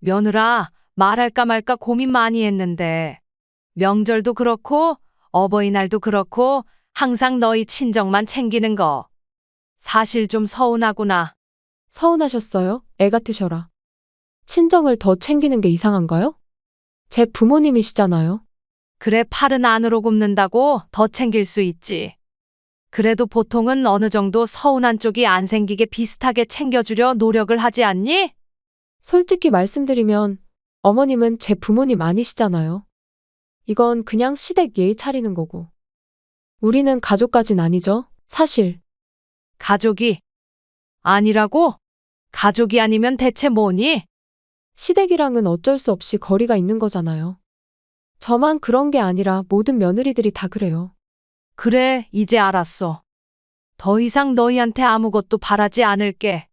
며느라, 말할까 말까 고민 많이 했는데, 명절도 그렇고, 어버이날도 그렇고, 항상 너희 친정만 챙기는 거. 사실 좀 서운하구나. 서운하셨어요? 애 같으셔라. 친정을 더 챙기는 게 이상한가요? 제 부모님이시잖아요. 그래, 팔은 안으로 굽는다고 더 챙길 수 있지. 그래도 보통은 어느 정도 서운한 쪽이 안 생기게 비슷하게 챙겨주려 노력을 하지 않니? 솔직히 말씀드리면 어머님은 제 부모님 아니시잖아요. 이건 그냥 시댁 예의 차리는 거고. 우리는 가족까진 아니죠, 사실. 가족이 아니라고? 가족이 아니면 대체 뭐니? 시댁이랑은 어쩔 수 없이 거리가 있는 거잖아요. 저만 그런 게 아니라 모든 며느리들이 다 그래요. 그래, 이제 알았어. 더 이상 너희한테 아무것도 바라지 않을게.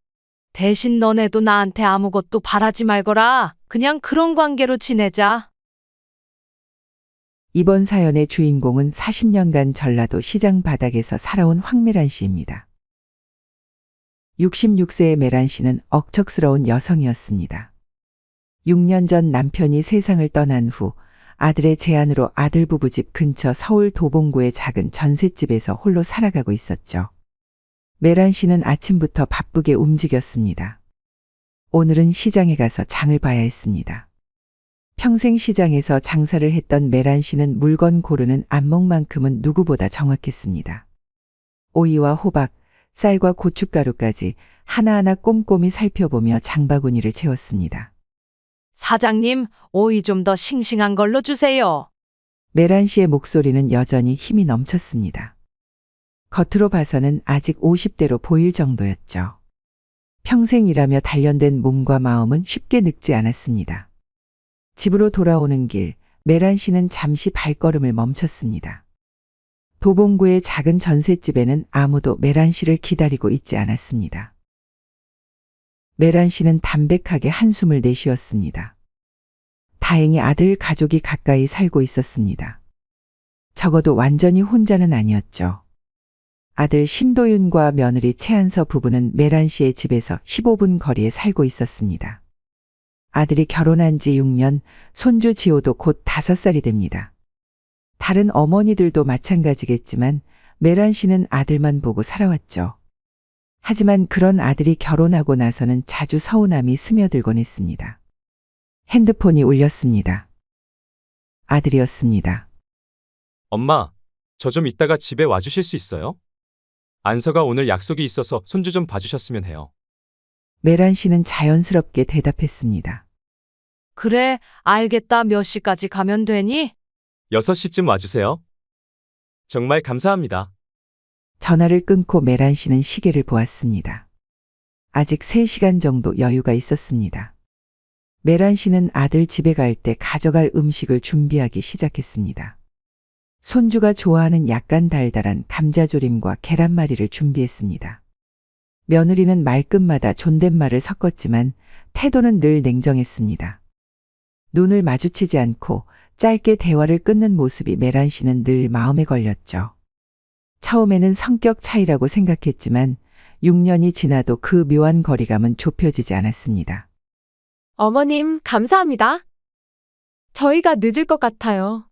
대신 너네도 나한테 아무것도 바라지 말거라. 그냥 그런 관계로 지내자. 이번 사연의 주인공은 40년간 전라도 시장 바닥에서 살아온 황메란 씨입니다. 66세의 메란 씨는 억척스러운 여성이었습니다. 6년 전 남편이 세상을 떠난 후 아들의 제안으로 아들 부부집 근처 서울 도봉구의 작은 전셋집에서 홀로 살아가고 있었죠. 메란 씨는 아침부터 바쁘게 움직였습니다. 오늘은 시장에 가서 장을 봐야 했습니다. 평생 시장에서 장사를 했던 메란 씨는 물건 고르는 안목만큼은 누구보다 정확했습니다. 오이와 호박, 쌀과 고춧가루까지 하나하나 꼼꼼히 살펴보며 장바구니를 채웠습니다. 사장님, 오이 좀 더 싱싱한 걸로 주세요. 메란 씨의 목소리는 여전히 힘이 넘쳤습니다. 겉으로 봐서는 아직 50대로 보일 정도였죠. 평생 일하며 단련된 몸과 마음은 쉽게 늙지 않았습니다. 집으로 돌아오는 길, 메란 씨는 잠시 발걸음을 멈췄습니다. 도봉구의 작은 전셋집에는 아무도 메란 씨를 기다리고 있지 않았습니다. 메란 씨는 담백하게 한숨을 내쉬었습니다. 다행히 아들 가족이 가까이 살고 있었습니다. 적어도 완전히 혼자는 아니었죠. 아들 심도윤과 며느리 최한서 부부는 메란 씨의 집에서 15분 거리에 살고 있었습니다. 아들이 결혼한 지 6년, 손주 지호도 곧 5살이 됩니다. 다른 어머니들도 마찬가지겠지만 메란 씨는 아들만 보고 살아왔죠. 하지만 그런 아들이 결혼하고 나서는 자주 서운함이 스며들곤 했습니다. 핸드폰이 울렸습니다. 아들이었습니다. 엄마, 저 좀 이따가 집에 와주실 수 있어요? 안서가 오늘 약속이 있어서 손주 좀 봐주셨으면 해요. 메란 씨는 자연스럽게 대답했습니다. 그래, 알겠다. 몇 시까지 가면 되니? 6시쯤 와주세요. 정말 감사합니다. 전화를 끊고 메란 씨는 시계를 보았습니다. 아직 3시간 정도 여유가 있었습니다. 메란 씨는 아들 집에 갈 때 가져갈 음식을 준비하기 시작했습니다. 손주가 좋아하는 약간 달달한 감자조림과 계란말이를 준비했습니다. 며느리는 말끝마다 존댓말을 섞었지만 태도는 늘 냉정했습니다. 눈을 마주치지 않고 짧게 대화를 끊는 모습이 메란 씨는 늘 마음에 걸렸죠. 처음에는 성격 차이라고 생각했지만 6년이 지나도 그 묘한 거리감은 좁혀지지 않았습니다. 어머님, 감사합니다. 저희가 늦을 것 같아요.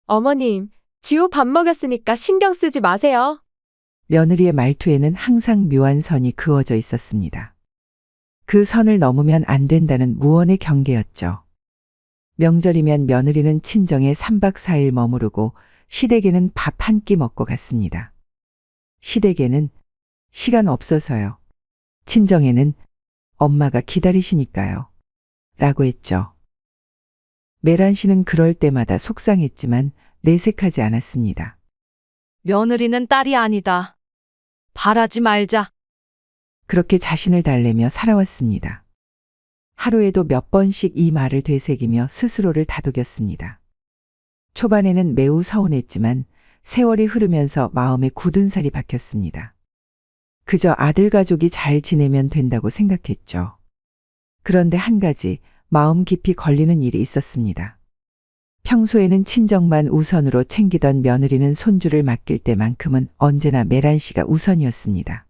어머님, 지호 밥 먹였으니까 신경 쓰지 마세요. 며느리의 말투에는 항상 묘한 선이 그어져 있었습니다. 그 선을 넘으면 안 된다는 무언의 경계였죠. 명절이면 며느리는 친정에 3박 4일 머무르고 시댁에는 밥 한 끼 먹고 갔습니다. 시댁에는 시간 없어서요. 친정에는 엄마가 기다리시니까요. 라고 했죠. 메란 씨는 그럴 때마다 속상했지만 내색하지 않았습니다. 며느리는 딸이 아니다. 바라지 말자. 그렇게 자신을 달래며 살아왔습니다. 하루에도 몇 번씩 이 말을 되새기며 스스로를 다독였습니다. 초반에는 매우 서운했지만 세월이 흐르면서 마음에 굳은 살이 박혔습니다. 그저 아들 가족이 잘 지내면 된다고 생각했죠. 그런데 한 가지 마음 깊이 걸리는 일이 있었습니다. 평소에는 친정만 우선으로 챙기던 며느리는 손주를 맡길 때만큼은 언제나 메란 씨가 우선이었습니다.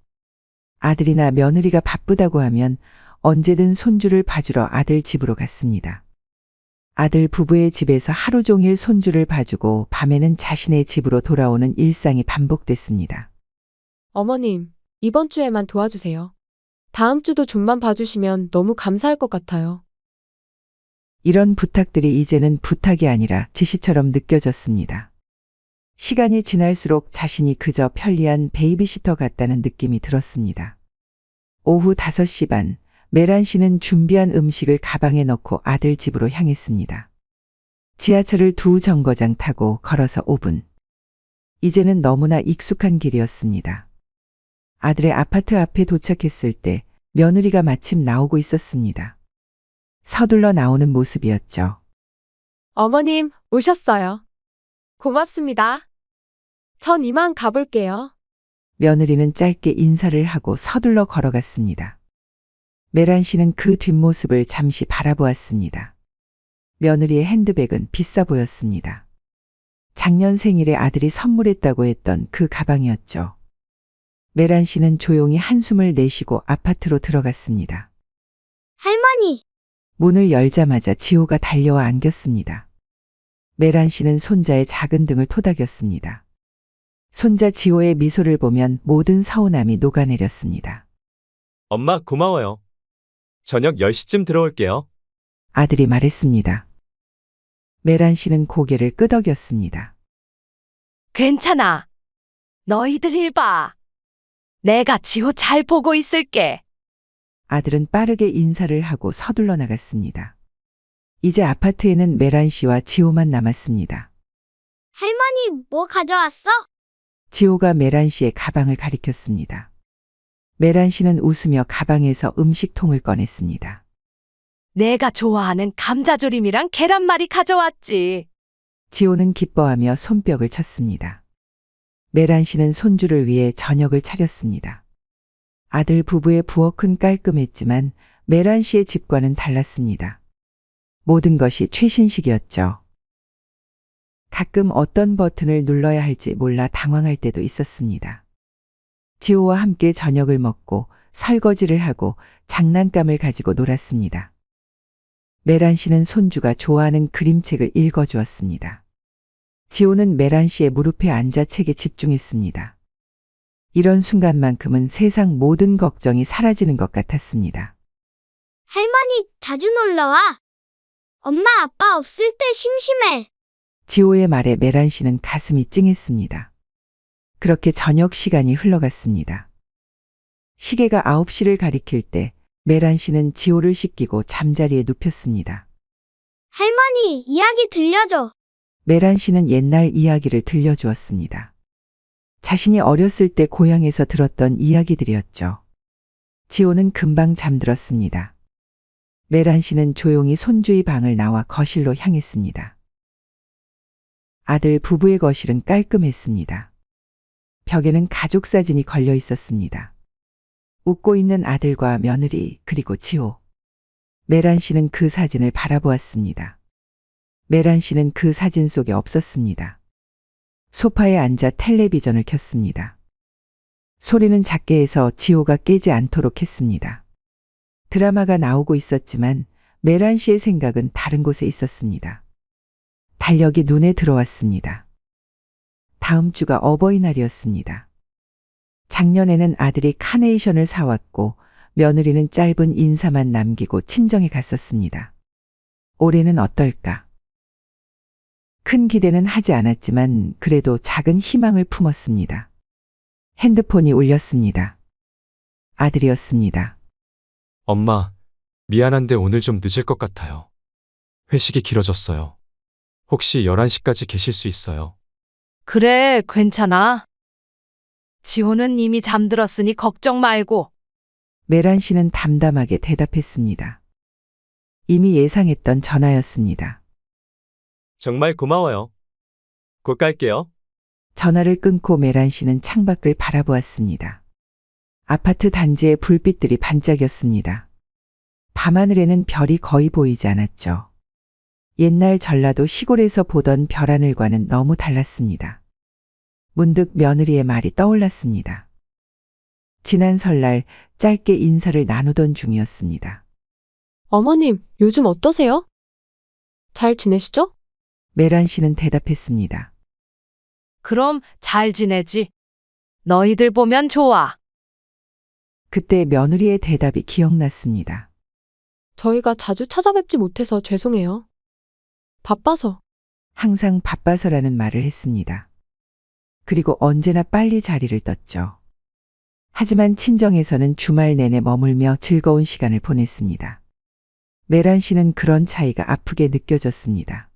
아들이나 며느리가 바쁘다고 하면 언제든 손주를 봐주러 아들 집으로 갔습니다. 아들 부부의 집에서 하루 종일 손주를 봐주고 밤에는 자신의 집으로 돌아오는 일상이 반복됐습니다. 어머님, 이번 주에만 도와주세요. 다음 주도 좀만 봐주시면 너무 감사할 것 같아요. 이런 부탁들이 이제는 부탁이 아니라 지시처럼 느껴졌습니다. 시간이 지날수록 자신이 그저 편리한 베이비시터 같다는 느낌이 들었습니다. 오후 5시 반, 메란 씨는 준비한 음식을 가방에 넣고 아들 집으로 향했습니다. 지하철을 2정거장 타고 걸어서 5분. 이제는 너무나 익숙한 길이었습니다. 아들의 아파트 앞에 도착했을 때 며느리가 마침 나오고 있었습니다. 서둘러 나오는 모습이었죠. 어머님, 오셨어요. 고맙습니다. 전 이만 가볼게요. 며느리는 짧게 인사를 하고 서둘러 걸어갔습니다. 메란 씨는 그 뒷모습을 잠시 바라보았습니다. 며느리의 핸드백은 비싸 보였습니다. 작년 생일에 아들이 선물했다고 했던 그 가방이었죠. 메란 씨는 조용히 한숨을 내쉬고 아파트로 들어갔습니다. 할머니, 문을 열자마자 지호가 달려와 안겼습니다. 메란 씨는 손자의 작은 등을 토닥였습니다. 손자 지호의 미소를 보면 모든 서운함이 녹아내렸습니다. 엄마, 고마워요. 저녁 10시쯤 들어올게요. 아들이 말했습니다. 메란 씨는 고개를 끄덕였습니다. 괜찮아. 너희들 일 봐. 내가 지호 잘 보고 있을게. 아들은 빠르게 인사를 하고 서둘러 나갔습니다. 이제 아파트에는 메란 씨와 지호만 남았습니다. 할머니, 뭐 가져왔어? 지호가 메란 씨의 가방을 가리켰습니다. 메란 씨는 웃으며 가방에서 음식통을 꺼냈습니다. 내가 좋아하는 감자조림이랑 계란말이 가져왔지. 지호는 기뻐하며 손뼉을 쳤습니다. 메란 씨는 손주를 위해 저녁을 차렸습니다. 아들 부부의 부엌은 깔끔했지만 메란 씨의 집과는 달랐습니다. 모든 것이 최신식이었죠. 가끔 어떤 버튼을 눌러야 할지 몰라 당황할 때도 있었습니다. 지호와 함께 저녁을 먹고 설거지를 하고 장난감을 가지고 놀았습니다. 메란 씨는 손주가 좋아하는 그림책을 읽어주었습니다. 지호는 메란 씨의 무릎에 앉아 책에 집중했습니다. 이런 순간만큼은 세상 모든 걱정이 사라지는 것 같았습니다. 할머니, 자주 놀러와. 엄마, 아빠 없을 때 심심해. 지호의 말에 메란 씨는 가슴이 찡했습니다. 그렇게 저녁 시간이 흘러갔습니다. 시계가 9시를 가리킬 때 메란 씨는 지호를 씻기고 잠자리에 눕혔습니다. 할머니, 이야기 들려줘. 메란 씨는 옛날 이야기를 들려주었습니다. 자신이 어렸을 때 고향에서 들었던 이야기들이었죠. 지호는 금방 잠들었습니다. 메란 씨는 조용히 손주의 방을 나와 거실로 향했습니다. 아들 부부의 거실은 깔끔했습니다. 벽에는 가족 사진이 걸려 있었습니다. 웃고 있는 아들과 며느리 그리고 지호. 메란 씨는 그 사진을 바라보았습니다. 메란 씨는 그 사진 속에 없었습니다. 소파에 앉아 텔레비전을 켰습니다. 소리는 작게 해서 지호가 깨지 않도록 했습니다. 드라마가 나오고 있었지만 메란 씨의 생각은 다른 곳에 있었습니다. 달력이 눈에 들어왔습니다. 다음 주가 어버이날이었습니다. 작년에는 아들이 카네이션을 사왔고 며느리는 짧은 인사만 남기고 친정에 갔었습니다. 올해는 어떨까? 큰 기대는 하지 않았지만 그래도 작은 희망을 품었습니다. 핸드폰이 울렸습니다. 아들이었습니다. 엄마, 미안한데 오늘 좀 늦을 것 같아요. 회식이 길어졌어요. 혹시 11시까지 계실 수 있어요? 그래, 괜찮아. 지호는 이미 잠들었으니 걱정 말고. 메란 씨는 담담하게 대답했습니다. 이미 예상했던 전화였습니다. 정말 고마워요. 곧 갈게요. 전화를 끊고 메란 씨는 창밖을 바라보았습니다. 아파트 단지의 불빛들이 반짝였습니다. 밤하늘에는 별이 거의 보이지 않았죠. 옛날 전라도 시골에서 보던 별하늘과는 너무 달랐습니다. 문득 며느리의 말이 떠올랐습니다. 지난 설날 짧게 인사를 나누던 중이었습니다. 어머님, 요즘 어떠세요? 잘 지내시죠? 메란 씨는 대답했습니다. 그럼 잘 지내지. 너희들 보면 좋아. 그때 며느리의 대답이 기억났습니다. 저희가 자주 찾아뵙지 못해서 죄송해요. 바빠서. 항상 바빠서라는 말을 했습니다. 그리고 언제나 빨리 자리를 떴죠. 하지만 친정에서는 주말 내내 머물며 즐거운 시간을 보냈습니다. 메란 씨는 그런 차이가 아프게 느껴졌습니다.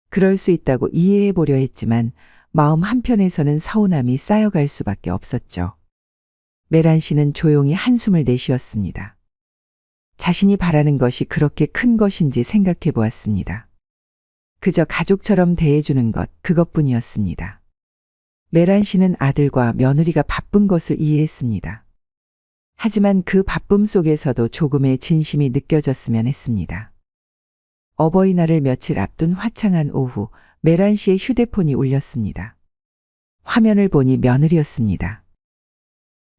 그럴 수 있다고 이해해 보려 했지만 마음 한편에서는 서운함이 쌓여갈 수밖에 없었죠. 메란 씨는 조용히 한숨을 내쉬었습니다. 자신이 바라는 것이 그렇게 큰 것인지 생각해 보았습니다. 그저 가족처럼 대해주는 것, 그것뿐이었습니다. 메란 씨는 아들과 며느리가 바쁜 것을 이해했습니다. 하지만 그 바쁨 속에서도 조금의 진심이 느껴졌으면 했습니다. 어버이날을 며칠 앞둔 화창한 오후, 메란 씨의 휴대폰이 울렸습니다. 화면을 보니 며느리였습니다.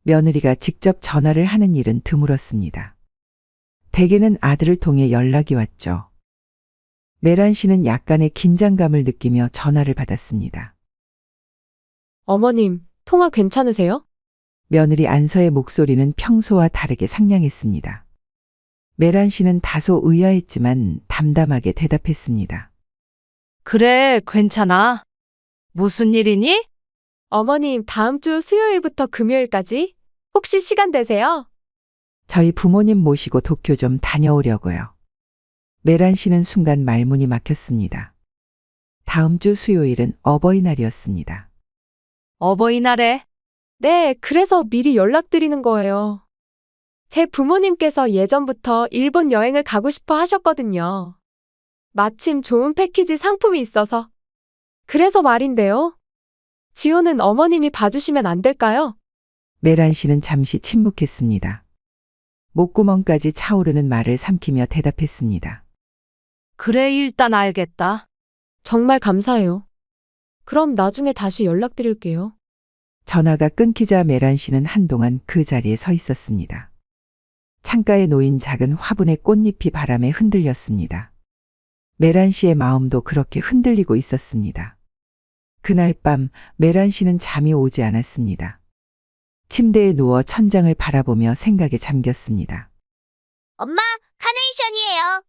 며느리가 직접 전화를 하는 일은 드물었습니다. 대개는 아들을 통해 연락이 왔죠. 메란 씨는 약간의 긴장감을 느끼며 전화를 받았습니다. 어머님, 통화 괜찮으세요? 며느리 안서의 목소리는 평소와 다르게 상냥했습니다. 메란 씨는 다소 의아했지만 담담하게 대답했습니다. 그래, 괜찮아. 무슨 일이니? 어머님, 다음 주 수요일부터 금요일까지 혹시 시간 되세요? 저희 부모님 모시고 도쿄 좀 다녀오려고요. 메란 씨는 순간 말문이 막혔습니다. 다음 주 수요일은 어버이날이었습니다. 어버이날에? 네, 그래서 미리 연락드리는 거예요. 제 부모님께서 예전부터 일본 여행을 가고 싶어 하셨거든요. 마침 좋은 패키지 상품이 있어서. 그래서 말인데요. 지호는 어머님이 봐주시면 안 될까요? 메란 씨는 잠시 침묵했습니다. 목구멍까지 차오르는 말을 삼키며 대답했습니다. 그래, 일단 알겠다. 정말 감사해요. 그럼 나중에 다시 연락드릴게요. 전화가 끊기자 메란 씨는 한동안 그 자리에 서 있었습니다. 창가에 놓인 작은 화분의 꽃잎이 바람에 흔들렸습니다. 메란 씨의 마음도 그렇게 흔들리고 있었습니다. 그날 밤 메란 씨는 잠이 오지 않았습니다. 침대에 누워 천장을 바라보며 생각에 잠겼습니다. 엄마, 카네이션이에요.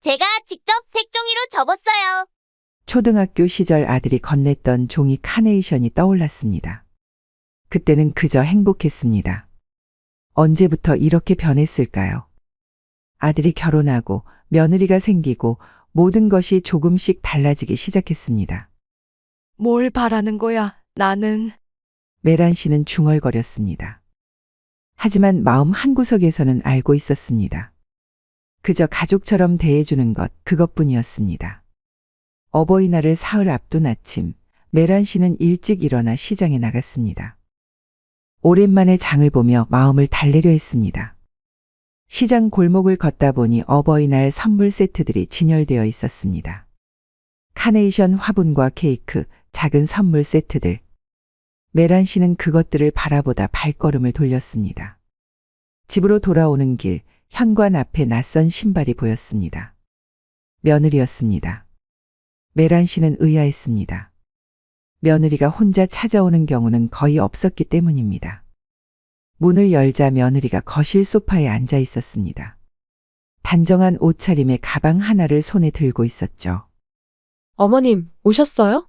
제가 직접 색종이로 접었어요. 초등학교 시절 아들이 건넸던 종이 카네이션이 떠올랐습니다. 그때는 그저 행복했습니다. 언제부터 이렇게 변했을까요? 아들이 결혼하고 며느리가 생기고 모든 것이 조금씩 달라지기 시작했습니다. 뭘 바라는 거야, 나는. 메란 씨는 중얼거렸습니다. 하지만 마음 한구석에서는 알고 있었습니다. 그저 가족처럼 대해주는 것, 그것뿐이었습니다. 어버이날을 사흘 앞둔 아침, 메란 씨는 일찍 일어나 시장에 나갔습니다. 오랜만에 장을 보며 마음을 달래려 했습니다. 시장 골목을 걷다 보니 어버이날 선물 세트들이 진열되어 있었습니다. 카네이션 화분과 케이크, 작은 선물 세트들. 메란 씨는 그것들을 바라보다 발걸음을 돌렸습니다. 집으로 돌아오는 길, 현관 앞에 낯선 신발이 보였습니다. 며느리였습니다. 메란 씨는 의아했습니다. 며느리가 혼자 찾아오는 경우는 거의 없었기 때문입니다. 문을 열자 며느리가 거실 소파에 앉아 있었습니다. 단정한 옷차림에 가방 하나를 손에 들고 있었죠. 어머님, 오셨어요?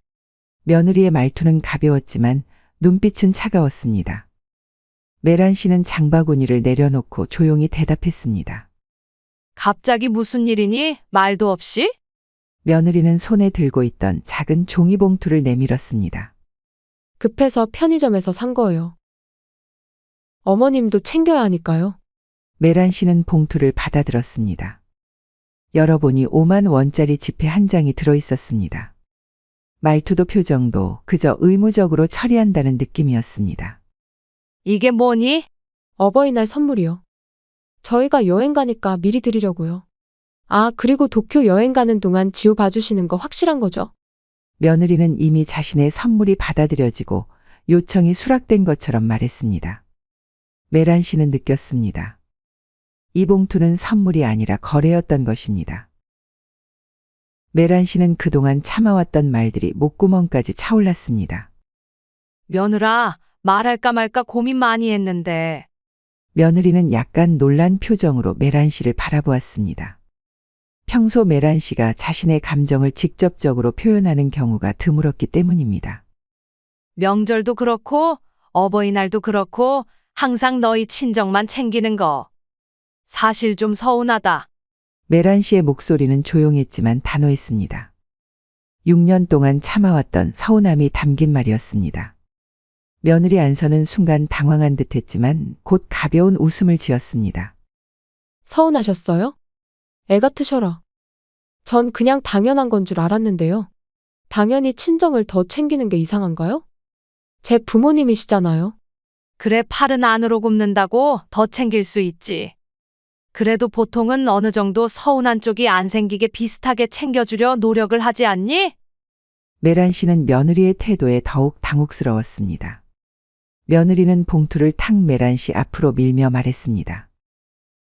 며느리의 말투는 가벼웠지만 눈빛은 차가웠습니다. 메란 씨는 장바구니를 내려놓고 조용히 대답했습니다. 갑자기 무슨 일이니? 말도 없이? 며느리는 손에 들고 있던 작은 종이봉투를 내밀었습니다. 급해서 편의점에서 산 거예요. 어머님도 챙겨야 하니까요. 메란 씨는 봉투를 받아들었습니다. 열어보니 5만 원짜리 지폐 한 장이 들어있었습니다. 말투도 표정도 그저 의무적으로 처리한다는 느낌이었습니다. 이게 뭐니? 어버이날 선물이요. 저희가 여행 가니까 미리 드리려고요. 아, 그리고 도쿄 여행 가는 동안 지호 봐주시는 거 확실한 거죠? 며느리는 이미 자신의 선물이 받아들여지고 요청이 수락된 것처럼 말했습니다. 메란 씨는 느꼈습니다. 이 봉투는 선물이 아니라 거래였던 것입니다. 메란 씨는 그동안 참아왔던 말들이 목구멍까지 차올랐습니다. 며느라, 말할까 말까 고민 많이 했는데. 며느리는 약간 놀란 표정으로 메란 씨를 바라보았습니다. 평소 메란 씨가 자신의 감정을 직접적으로 표현하는 경우가 드물었기 때문입니다. 명절도 그렇고, 어버이날도 그렇고, 항상 너희 친정만 챙기는 거. 사실 좀 서운하다. 메란 씨의 목소리는 조용했지만 단호했습니다. 6년 동안 참아왔던 서운함이 담긴 말이었습니다. 며느리 안서는 순간 당황한 듯 했지만 곧 가벼운 웃음을 지었습니다. 서운하셨어요? 애 같으셔라. 전 그냥 당연한 건 줄 알았는데요. 당연히 친정을 더 챙기는 게 이상한가요? 제 부모님이시잖아요. 그래, 팔은 안으로 굽는다고 더 챙길 수 있지. 그래도 보통은 어느 정도 서운한 쪽이 안 생기게 비슷하게 챙겨주려 노력을 하지 않니? 메란 씨는 며느리의 태도에 더욱 당혹스러웠습니다. 며느리는 봉투를 탁 메란 씨 앞으로 밀며 말했습니다.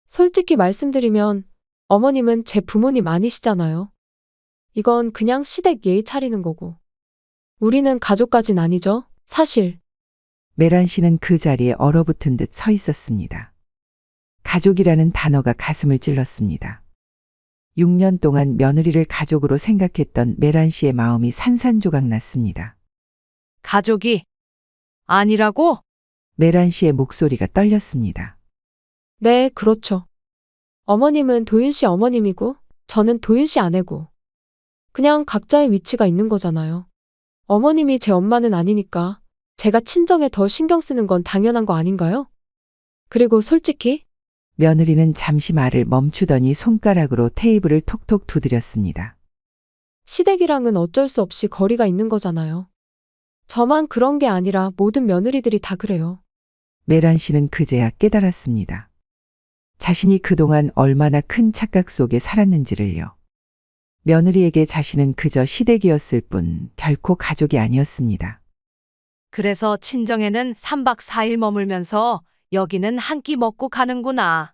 솔직히 말씀드리면 어머님은 제 부모님 아니시잖아요. 이건 그냥 시댁 예의 차리는 거고. 우리는 가족까진 아니죠, 사실. 메란 씨는 그 자리에 얼어붙은 듯 서 있었습니다. 가족이라는 단어가 가슴을 찔렀습니다. 6년 동안 며느리를 가족으로 생각했던 메란 씨의 마음이 산산조각 났습니다. 가족이 아니라고? 메란 씨의 목소리가 떨렸습니다. 네, 그렇죠. 어머님은 도윤 씨 어머님이고, 저는 도윤 씨 아내고. 그냥 각자의 위치가 있는 거잖아요. 어머님이 제 엄마는 아니니까 제가 친정에 더 신경 쓰는 건 당연한 거 아닌가요? 그리고 솔직히 며느리는 잠시 말을 멈추더니 손가락으로 테이블을 톡톡 두드렸습니다. 시댁이랑은 어쩔 수 없이 거리가 있는 거잖아요. 저만 그런 게 아니라 모든 며느리들이 다 그래요. 메란 씨는 그제야 깨달았습니다. 자신이 그동안 얼마나 큰 착각 속에 살았는지를요. 며느리에게 자신은 그저 시댁이었을 뿐 결코 가족이 아니었습니다. 그래서 친정에는 3박 4일 머물면서 여기는 한 끼 먹고 가는구나.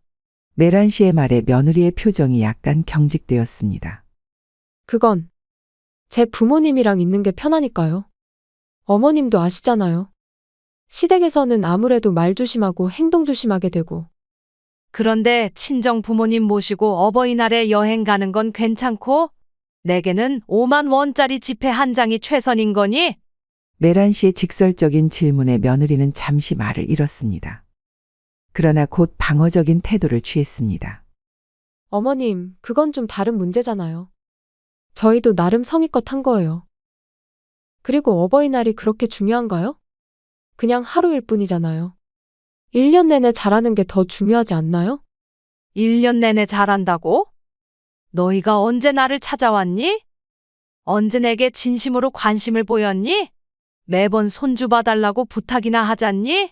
메란 씨의 말에 며느리의 표정이 약간 경직되었습니다. 그건 제 부모님이랑 있는 게 편하니까요. 어머님도 아시잖아요. 시댁에서는 아무래도 말 조심하고 행동 조심하게 되고. 그런데 친정 부모님 모시고 어버이날에 여행 가는 건 괜찮고, 내게는 5만 원짜리 지폐 한 장이 최선인 거니? 메란 씨의 직설적인 질문에 며느리는 잠시 말을 잃었습니다. 그러나 곧 방어적인 태도를 취했습니다. 어머님, 그건 좀 다른 문제잖아요. 저희도 나름 성의껏 한 거예요. 그리고 어버이날이 그렇게 중요한가요? 그냥 하루일 뿐이잖아요. 1년 내내 잘하는 게 더 중요하지 않나요? 1년 내내 잘한다고? 너희가 언제 나를 찾아왔니? 언제 내게 진심으로 관심을 보였니? 매번 손주 봐달라고 부탁이나 하잖니?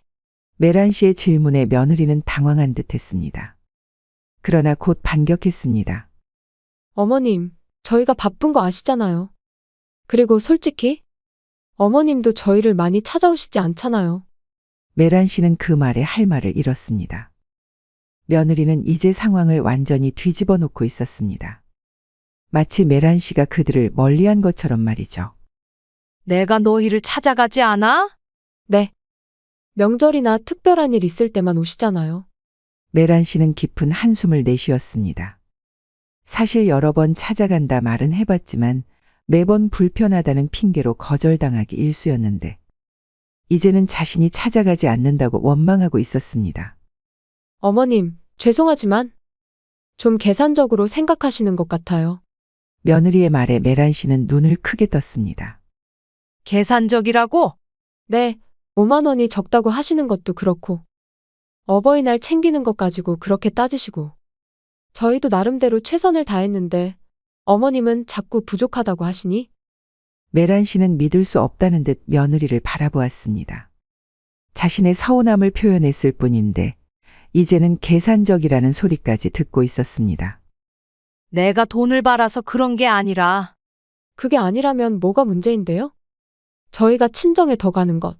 메란 씨의 질문에 며느리는 당황한 듯 했습니다. 그러나 곧 반격했습니다. 어머님, 저희가 바쁜 거 아시잖아요. 그리고 솔직히 어머님도 저희를 많이 찾아오시지 않잖아요. 메란 씨는 그 말에 할 말을 잃었습니다. 며느리는 이제 상황을 완전히 뒤집어 놓고 있었습니다. 마치 메란 씨가 그들을 멀리한 것처럼 말이죠. 내가 너희를 찾아가지 않아? 네. 명절이나 특별한 일 있을 때만 오시잖아요. 메란 씨는 깊은 한숨을 내쉬었습니다. 사실 여러 번 찾아간다 말은 해봤지만 매번 불편하다는 핑계로 거절당하기 일쑤였는데 이제는 자신이 찾아가지 않는다고 원망하고 있었습니다. 어머님, 죄송하지만 좀 계산적으로 생각하시는 것 같아요. 며느리의 말에 메란 씨는 눈을 크게 떴습니다. 계산적이라고? 네, 5만 원이 적다고 하시는 것도 그렇고 어버이날 챙기는 것 가지고 그렇게 따지시고 저희도 나름대로 최선을 다했는데 어머님은 자꾸 부족하다고 하시니? 메란 씨는 믿을 수 없다는 듯 며느리를 바라보았습니다. 자신의 서운함을 표현했을 뿐인데 이제는 계산적이라는 소리까지 듣고 있었습니다. 내가 돈을 벌어서 그런 게 아니라 그게 아니라면 뭐가 문제인데요? 저희가 친정에 더 가는 것.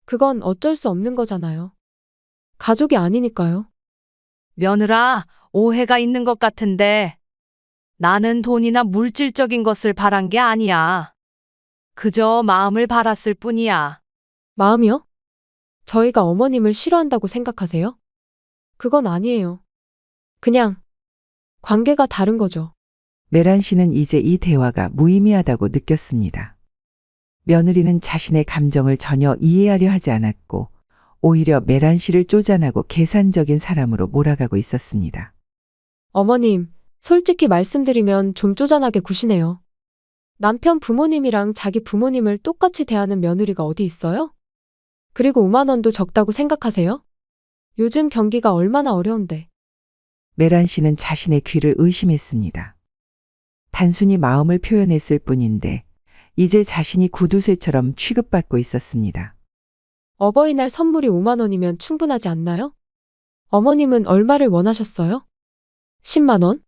그건 어쩔 수 없는 거잖아요. 가족이 아니니까요. 며느라, 오해가 있는 것 같은데 나는 돈이나 물질적인 것을 바란 게 아니야. 그저 마음을 바랐을 뿐이야. 마음이요? 저희가 어머님을 싫어한다고 생각하세요? 그건 아니에요. 그냥 관계가 다른 거죠. 메란 씨는 이제 이 대화가 무의미하다고 느꼈습니다. 며느리는 자신의 감정을 전혀 이해하려 하지 않았고 오히려 메란 씨를 쪼잔하고 계산적인 사람으로 몰아가고 있었습니다. 어머님, 솔직히 말씀드리면 좀 쪼잔하게 구시네요. 남편 부모님이랑 자기 부모님을 똑같이 대하는 며느리가 어디 있어요? 그리고 5만 원도 적다고 생각하세요? 요즘 경기가 얼마나 어려운데. 메란 씨는 자신의 귀를 의심했습니다. 단순히 마음을 표현했을 뿐인데 이제 자신이 구두쇠처럼 취급받고 있었습니다. 어버이날 선물이 5만 원이면 충분하지 않나요? 어머님은 얼마를 원하셨어요? 10만 원?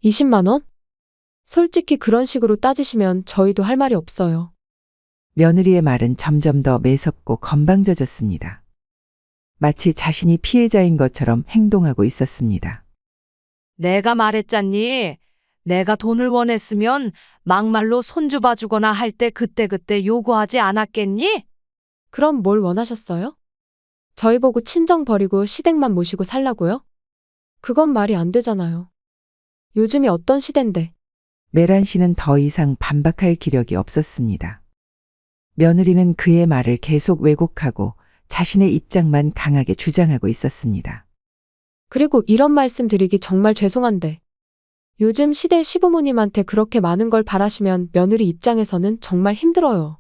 20만 원? 솔직히 그런 식으로 따지시면 저희도 할 말이 없어요. 며느리의 말은 점점 더 매섭고 건방져졌습니다. 마치 자신이 피해자인 것처럼 행동하고 있었습니다. 내가 말했잖니. 내가 돈을 원했으면 막말로 손주 봐주거나 할 때 그때그때 요구하지 않았겠니? 그럼 뭘 원하셨어요? 저희 보고 친정 버리고 시댁만 모시고 살라고요? 그건 말이 안 되잖아요. 요즘이 어떤 시댄데. 메란 씨는 더 이상 반박할 기력이 없었습니다. 며느리는 그의 말을 계속 왜곡하고 자신의 입장만 강하게 주장하고 있었습니다. 그리고 이런 말씀 드리기 정말 죄송한데. 요즘 시대 시부모님한테 그렇게 많은 걸 바라시면 며느리 입장에서는 정말 힘들어요.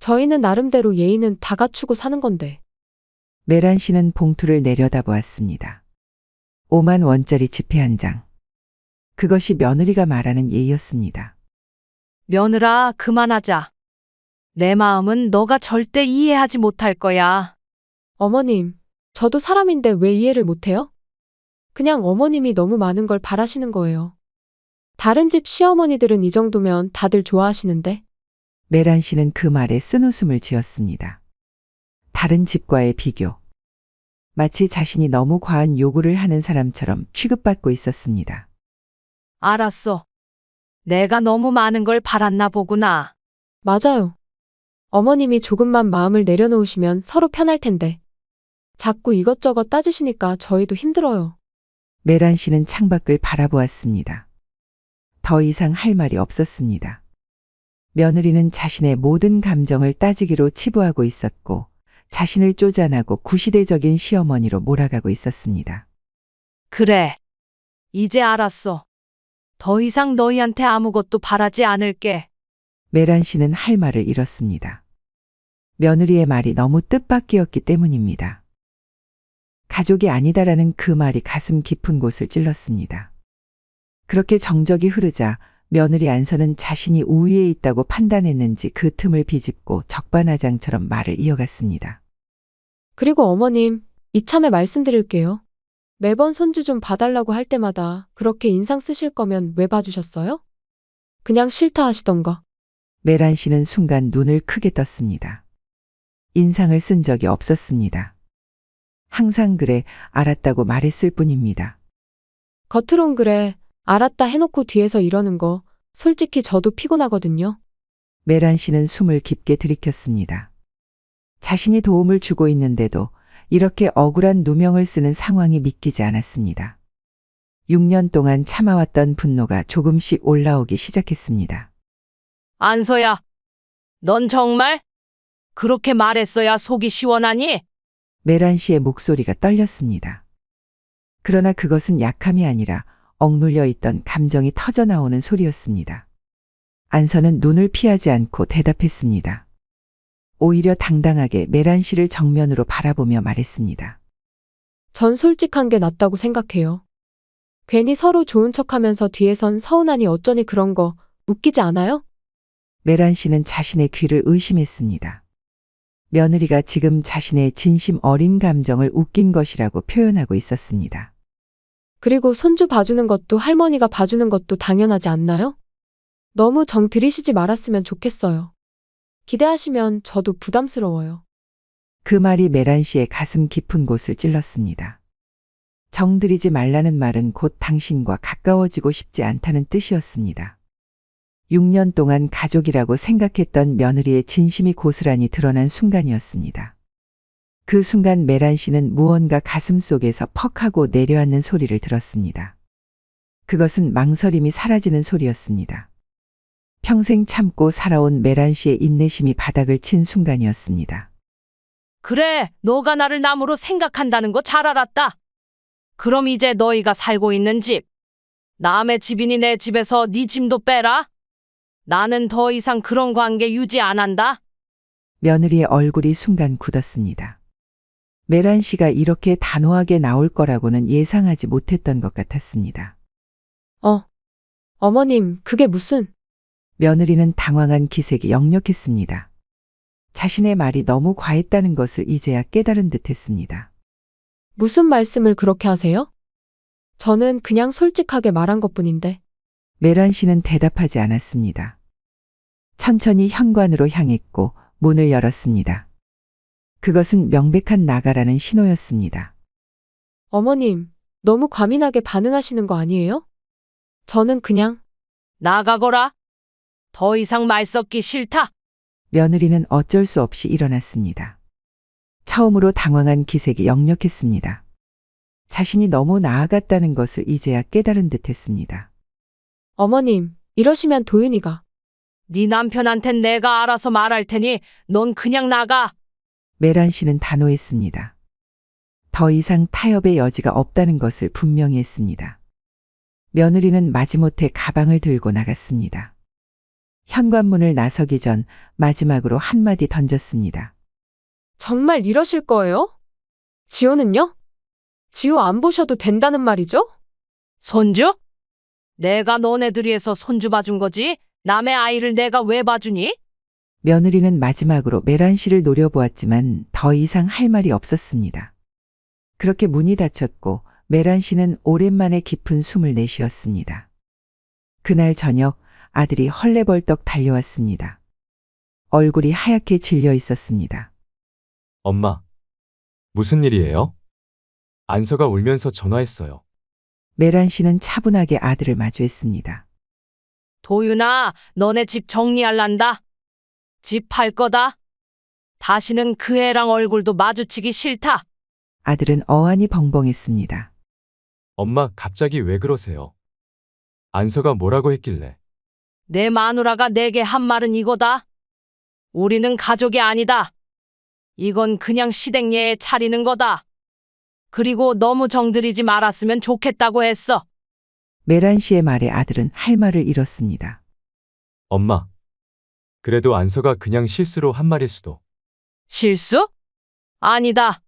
저희는 나름대로 예의는 다 갖추고 사는 건데. 메란 씨는 봉투를 내려다보았습니다. 5만 원짜리 지폐 한 장. 그것이 며느리가 말하는 예의였습니다. 며느라, 그만하자. 내 마음은 너가 절대 이해하지 못할 거야. 어머님, 저도 사람인데 왜 이해를 못해요? 그냥 어머님이 너무 많은 걸 바라시는 거예요. 다른 집 시어머니들은 이 정도면 다들 좋아하시는데. 메란 씨는 그 말에 쓴웃음을 지었습니다. 다른 집과의 비교. 마치 자신이 너무 과한 요구를 하는 사람처럼 취급받고 있었습니다. 알았어. 내가 너무 많은 걸 바랐나 보구나. 맞아요. 어머님이 조금만 마음을 내려놓으시면 서로 편할 텐데. 자꾸 이것저것 따지시니까 저희도 힘들어요. 메란 씨는 창밖을 바라보았습니다. 더 이상 할 말이 없었습니다. 며느리는 자신의 모든 감정을 따지기로 치부하고 있었고 자신을 쪼잔하고 구시대적인 시어머니로 몰아가고 있었습니다. 그래. 이제 알았어. 더 이상 너희한테 아무것도 바라지 않을게. 메란 씨는 할 말을 잃었습니다. 며느리의 말이 너무 뜻밖이었기 때문입니다. 가족이 아니다라는 그 말이 가슴 깊은 곳을 찔렀습니다. 그렇게 정적이 흐르자 며느리 안서는 자신이 우위에 있다고 판단했는지 그 틈을 비집고 적반하장처럼 말을 이어갔습니다. 그리고 어머님, 이참에 말씀드릴게요. 매번 손주 좀 봐달라고 할 때마다 그렇게 인상 쓰실 거면 왜 봐주셨어요? 그냥 싫다 하시던가. 메란 씨는 순간 눈을 크게 떴습니다. 인상을 쓴 적이 없었습니다. 항상 그래, 알았다고 말했을 뿐입니다. 겉으론 그래, 알았다 해놓고 뒤에서 이러는 거 솔직히 저도 피곤하거든요. 메란 씨는 숨을 깊게 들이켰습니다. 자신이 도움을 주고 있는데도 이렇게 억울한 누명을 쓰는 상황이 믿기지 않았습니다. 6년 동안 참아왔던 분노가 조금씩 올라오기 시작했습니다. 안서야, 넌 정말 그렇게 말했어야 속이 시원하니? 메란 씨의 목소리가 떨렸습니다. 그러나 그것은 약함이 아니라 억눌려 있던 감정이 터져나오는 소리였습니다. 안서는 눈을 피하지 않고 대답했습니다. 오히려 당당하게 메란 씨를 정면으로 바라보며 말했습니다. 전 솔직한 게 낫다고 생각해요. 괜히 서로 좋은 척하면서 뒤에선 서운하니 어쩌니 그런 거 웃기지 않아요? 메란 씨는 자신의 귀를 의심했습니다. 며느리가 지금 자신의 진심 어린 감정을 웃긴 것이라고 표현하고 있었습니다. 그리고 손주 봐주는 것도 할머니가 봐주는 것도 당연하지 않나요? 너무 정 들이시지 말았으면 좋겠어요. 기대하시면 저도 부담스러워요. 그 말이 메란 씨의 가슴 깊은 곳을 찔렀습니다. 정들이지 말라는 말은 곧 당신과 가까워지고 싶지 않다는 뜻이었습니다. 6년 동안 가족이라고 생각했던 며느리의 진심이 고스란히 드러난 순간이었습니다. 그 순간 메란 씨는 무언가 가슴 속에서 퍽 하고 내려앉는 소리를 들었습니다. 그것은 망설임이 사라지는 소리였습니다. 평생 참고 살아온 메란 씨의 인내심이 바닥을 친 순간이었습니다. 그래, 너가 나를 남으로 생각한다는 거 잘 알았다. 그럼 이제 너희가 살고 있는 집, 남의 집이니 내 집에서 네 짐도 빼라. 나는 더 이상 그런 관계 유지 안 한다. 며느리의 얼굴이 순간 굳었습니다. 메란 씨가 이렇게 단호하게 나올 거라고는 예상하지 못했던 것 같았습니다. 어머님, 그게 무슨... 며느리는 당황한 기색이 역력했습니다. 자신의 말이 너무 과했다는 것을 이제야 깨달은 듯했습니다. 무슨 말씀을 그렇게 하세요? 저는 그냥 솔직하게 말한 것뿐인데. 메란 씨는 대답하지 않았습니다. 천천히 현관으로 향했고 문을 열었습니다. 그것은 명백한 나가라는 신호였습니다. 어머님, 너무 과민하게 반응하시는 거 아니에요? 저는 그냥... 나가거라. 더 이상 말 섞기 싫다. 며느리는 어쩔 수 없이 일어났습니다. 처음으로 당황한 기색이 역력했습니다. 자신이 너무 나아갔다는 것을 이제야 깨달은 듯했습니다. 어머님, 이러시면 도윤이가... 네 남편한텐 내가 알아서 말할 테니 넌 그냥 나가. 메란 씨는 단호했습니다. 더 이상 타협의 여지가 없다는 것을 분명히 했습니다. 며느리는 마지못해 가방을 들고 나갔습니다. 현관문을 나서기 전 마지막으로 한마디 던졌습니다. 정말 이러실 거예요? 지호는요? 지호 안 보셔도 된다는 말이죠? 손주? 내가 너네들 위해서 손주 봐준 거지? 남의 아이를 내가 왜 봐주니? 며느리는 마지막으로 메란 씨를 노려보았지만 더 이상 할 말이 없었습니다. 그렇게 문이 닫혔고 메란 씨는 오랜만에 깊은 숨을 내쉬었습니다. 그날 저녁 아들이 헐레벌떡 달려왔습니다. 얼굴이 하얗게 질려 있었습니다. 엄마, 무슨 일이에요? 안서가 울면서 전화했어요. 메란 씨는 차분하게 아들을 마주했습니다. 도윤아, 너네 집 정리할란다. 집 팔 거다. 다시는 그 애랑 얼굴도 마주치기 싫다. 아들은 어안이 벙벙했습니다. 엄마, 갑자기 왜 그러세요? 안서가 뭐라고 했길래? 내 마누라가 내게 한 말은 이거다. 우리는 가족이 아니다. 이건 그냥 시댁예에 차리는 거다. 그리고 너무 정들이지 말았으면 좋겠다고 했어. 메란 씨의 말에 아들은 할 말을 잃었습니다. 엄마, 그래도 안서가 그냥 실수로 한 말일 수도. 실수? 아니다.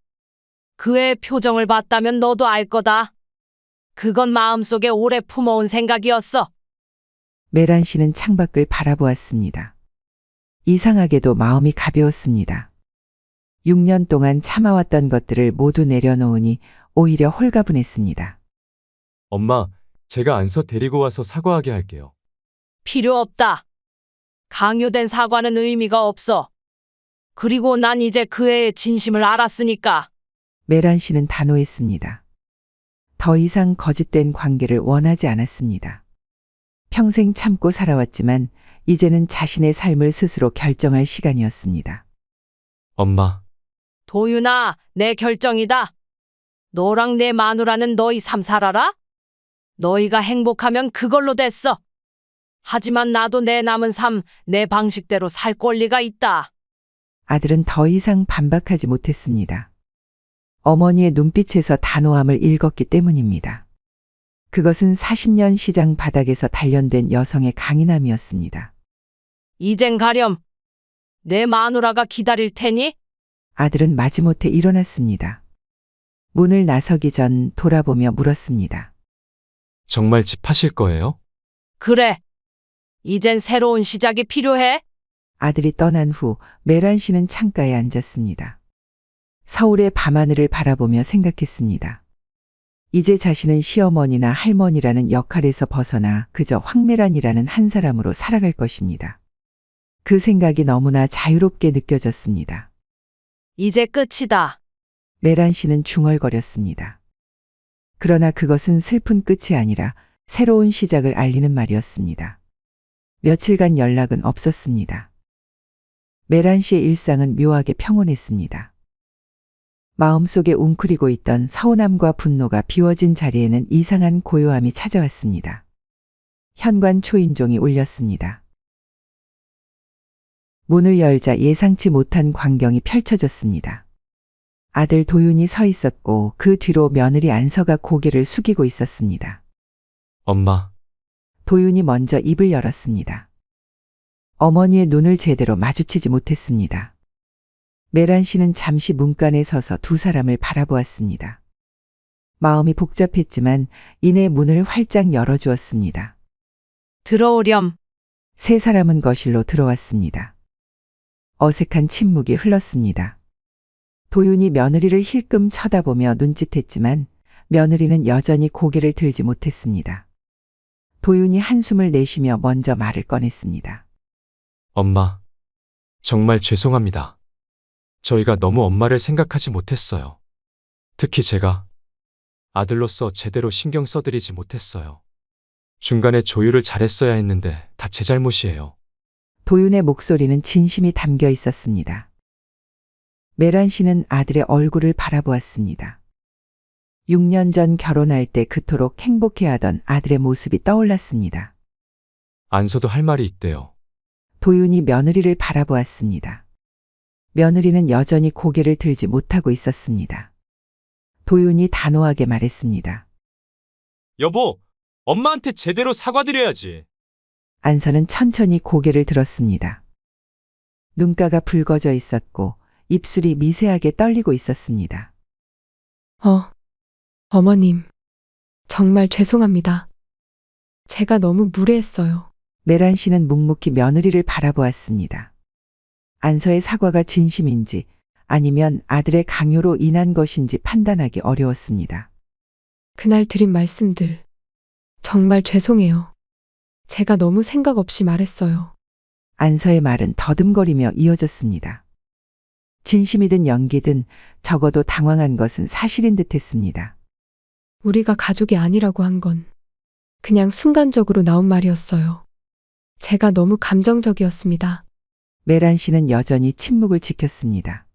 그 애 표정을 봤다면 너도 알 거다. 그건 마음속에 오래 품어온 생각이었어. 메란 씨는 창밖을 바라보았습니다. 이상하게도 마음이 가벼웠습니다. 6년 동안 참아왔던 것들을 모두 내려놓으니 오히려 홀가분했습니다. 엄마, 제가 안서 데리고 와서 사과하게 할게요. 필요 없다. 강요된 사과는 의미가 없어. 그리고 난 이제 그 애의 진심을 알았으니까. 메란 씨는 단호했습니다. 더 이상 거짓된 관계를 원하지 않았습니다. 평생 참고 살아왔지만 이제는 자신의 삶을 스스로 결정할 시간이었습니다. 엄마, 도윤아, 내 결정이다. 너랑 내 마누라는 너희 삶 살아라. 너희가 행복하면 그걸로 됐어. 하지만 나도 내 남은 삶, 내 방식대로 살 권리가 있다. 아들은 더 이상 반박하지 못했습니다. 어머니의 눈빛에서 단호함을 읽었기 때문입니다. 그것은 40년 시장 바닥에서 단련된 여성의 강인함이었습니다. 이젠 가렴. 내 마누라가 기다릴 테니. 아들은 마지못해 일어났습니다. 문을 나서기 전 돌아보며 물었습니다. 정말 집 파실 거예요? 그래. 이젠 새로운 시작이 필요해. 아들이 떠난 후 메란 씨는 창가에 앉았습니다. 서울의 밤하늘을 바라보며 생각했습니다. 이제 자신은 시어머니나 할머니라는 역할에서 벗어나 그저 황메란이라는 한 사람으로 살아갈 것입니다. 그 생각이 너무나 자유롭게 느껴졌습니다. 이제 끝이다. 메란 씨는 중얼거렸습니다. 그러나 그것은 슬픈 끝이 아니라 새로운 시작을 알리는 말이었습니다. 며칠간 연락은 없었습니다. 메란 씨의 일상은 묘하게 평온했습니다. 마음속에 웅크리고 있던 서운함과 분노가 비워진 자리에는 이상한 고요함이 찾아왔습니다. 현관 초인종이 울렸습니다. 문을 열자 예상치 못한 광경이 펼쳐졌습니다. 아들 도윤이 서 있었고 그 뒤로 며느리 안서가 고개를 숙이고 있었습니다. 엄마, 도윤이 먼저 입을 열었습니다. 어머니의 눈을 제대로 마주치지 못했습니다. 메란 씨는 잠시 문간에 서서 두 사람을 바라보았습니다. 마음이 복잡했지만 이내 문을 활짝 열어주었습니다. 들어오렴. 세 사람은 거실로 들어왔습니다. 어색한 침묵이 흘렀습니다. 도윤이 며느리를 힐끔 쳐다보며 눈짓했지만 며느리는 여전히 고개를 들지 못했습니다. 도윤이 한숨을 내쉬며 먼저 말을 꺼냈습니다. 엄마, 정말 죄송합니다. 저희가 너무 엄마를 생각하지 못했어요. 특히 제가 아들로서 제대로 신경 써드리지 못했어요. 중간에 조율을 잘했어야 했는데 다 제 잘못이에요. 도윤의 목소리는 진심이 담겨 있었습니다. 메란 씨는 아들의 얼굴을 바라보았습니다. 6년 전 결혼할 때 그토록 행복해하던 아들의 모습이 떠올랐습니다. 안서도 할 말이 있대요. 도윤이 며느리를 바라보았습니다. 며느리는 여전히 고개를 들지 못하고 있었습니다. 도윤이 단호하게 말했습니다. 여보, 엄마한테 제대로 사과드려야지. 안서는 천천히 고개를 들었습니다. 눈가가 붉어져 있었고 입술이 미세하게 떨리고 있었습니다. 어머님. 정말 죄송합니다. 제가 너무 무례했어요. 메란 씨는 묵묵히 며느리를 바라보았습니다. 안서의 사과가 진심인지 아니면 아들의 강요로 인한 것인지 판단하기 어려웠습니다. 그날 드린 말씀들. 정말 죄송해요. 제가 너무 생각 없이 말했어요. 안서의 말은 더듬거리며 이어졌습니다. 진심이든 연기든 적어도 당황한 것은 사실인 듯 했습니다. 우리가 가족이 아니라고 한 건 그냥 순간적으로 나온 말이었어요. 제가 너무 감정적이었습니다. 메란 씨는 여전히 침묵을 지켰습니다.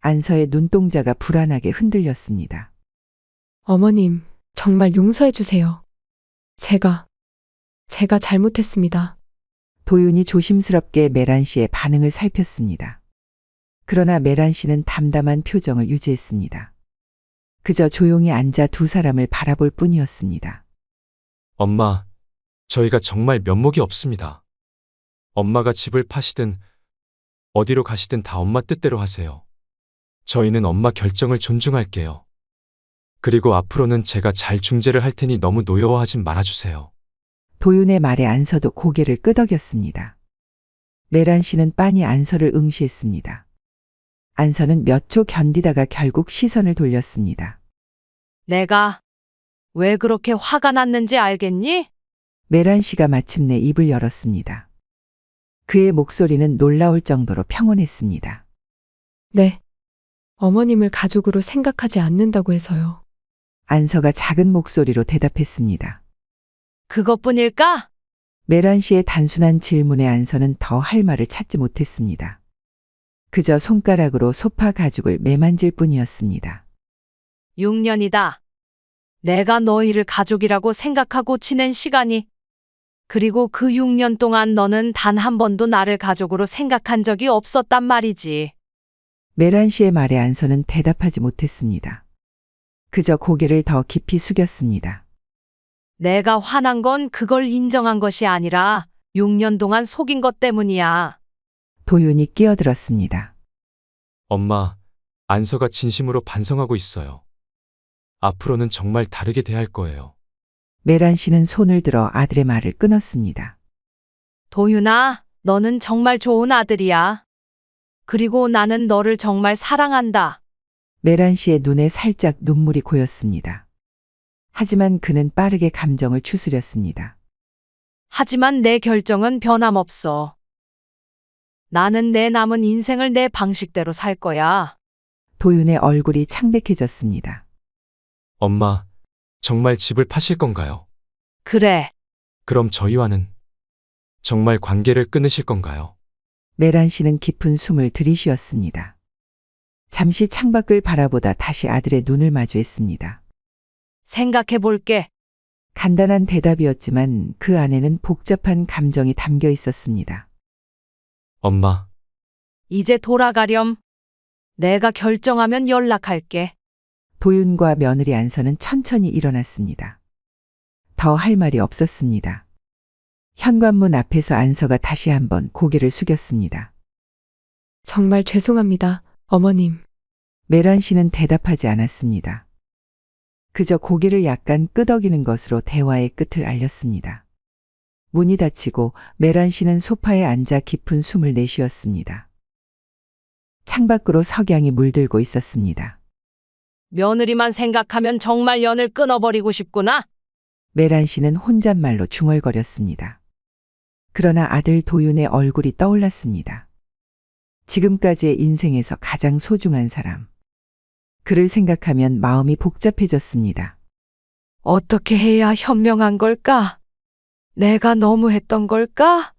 안서의 눈동자가 불안하게 흔들렸습니다. 어머님, 정말 용서해 주세요. 제가 잘못했습니다. 도윤이 조심스럽게 메란 씨의 반응을 살폈습니다. 그러나 메란 씨는 담담한 표정을 유지했습니다. 그저 조용히 앉아 두 사람을 바라볼 뿐이었습니다. 엄마, 저희가 정말 면목이 없습니다. 엄마가 집을 파시든 어디로 가시든 다 엄마 뜻대로 하세요. 저희는 엄마 결정을 존중할게요. 그리고 앞으로는 제가 잘 중재를 할 테니 너무 노여워하진 말아주세요. 도윤의 말에 안서도 고개를 끄덕였습니다. 메란 씨는 빤히 안서를 응시했습니다. 안서는 몇 초 견디다가 결국 시선을 돌렸습니다. 내가 왜 그렇게 화가 났는지 알겠니? 메란 씨가 마침내 입을 열었습니다. 그의 목소리는 놀라울 정도로 평온했습니다. 네. 어머님을 가족으로 생각하지 않는다고 해서요. 안서가 작은 목소리로 대답했습니다. 그것뿐일까? 메란 씨의 단순한 질문에 안서는 더 할 말을 찾지 못했습니다. 그저 손가락으로 소파 가죽을 매만질 뿐이었습니다. 6년이다. 내가 너희를 가족이라고 생각하고 지낸 시간이. 그리고 그 6년 동안 너는 단 한 번도 나를 가족으로 생각한 적이 없었단 말이지. 메란 씨의 말에 안서는 대답하지 못했습니다. 그저 고개를 더 깊이 숙였습니다. 내가 화난 건 그걸 인정한 것이 아니라 6년 동안 속인 것 때문이야. 도윤이 끼어들었습니다. 엄마, 안서가 진심으로 반성하고 있어요. 앞으로는 정말 다르게 대할 거예요. 메란 씨는 손을 들어 아들의 말을 끊었습니다. 도윤아, 너는 정말 좋은 아들이야. 그리고 나는 너를 정말 사랑한다. 메란 씨의 눈에 살짝 눈물이 고였습니다. 하지만 그는 빠르게 감정을 추스렸습니다. 하지만 내 결정은 변함없어. 나는 내 남은 인생을 내 방식대로 살 거야. 도윤의 얼굴이 창백해졌습니다. 엄마, 정말 집을 파실 건가요? 그래. 그럼 저희와는 정말 관계를 끊으실 건가요? 메란 씨는 깊은 숨을 들이쉬었습니다. 잠시 창밖을 바라보다 다시 아들의 눈을 마주했습니다. 생각해 볼게. 간단한 대답이었지만 그 안에는 복잡한 감정이 담겨 있었습니다. 엄마, 이제 돌아가렴. 내가 결정하면 연락할게. 도윤과 며느리 안서는 천천히 일어났습니다. 더 할 말이 없었습니다. 현관문 앞에서 안서가 다시 한번 고개를 숙였습니다. 정말 죄송합니다, 어머님. 메란 씨는 대답하지 않았습니다. 그저 고개를 약간 끄덕이는 것으로 대화의 끝을 알렸습니다. 문이 닫히고 메란 씨는 소파에 앉아 깊은 숨을 내쉬었습니다. 창밖으로 석양이 물들고 있었습니다. 며느리만 생각하면 정말 연을 끊어버리고 싶구나. 메란 씨는 혼잣말로 중얼거렸습니다. 그러나 아들 도윤의 얼굴이 떠올랐습니다. 지금까지의 인생에서 가장 소중한 사람. 그를 생각하면 마음이 복잡해졌습니다. 어떻게 해야 현명한 걸까? 내가 너무했던 걸까?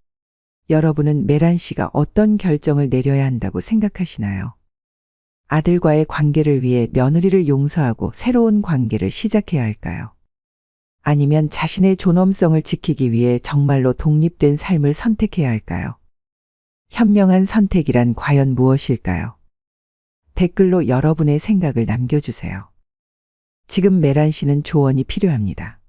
여러분은 메란 씨가 어떤 결정을 내려야 한다고 생각하시나요? 아들과의 관계를 위해 며느리를 용서하고 새로운 관계를 시작해야 할까요? 아니면 자신의 존엄성을 지키기 위해 정말로 독립된 삶을 선택해야 할까요? 현명한 선택이란 과연 무엇일까요? 댓글로 여러분의 생각을 남겨주세요. 지금 메란 씨는 조언이 필요합니다.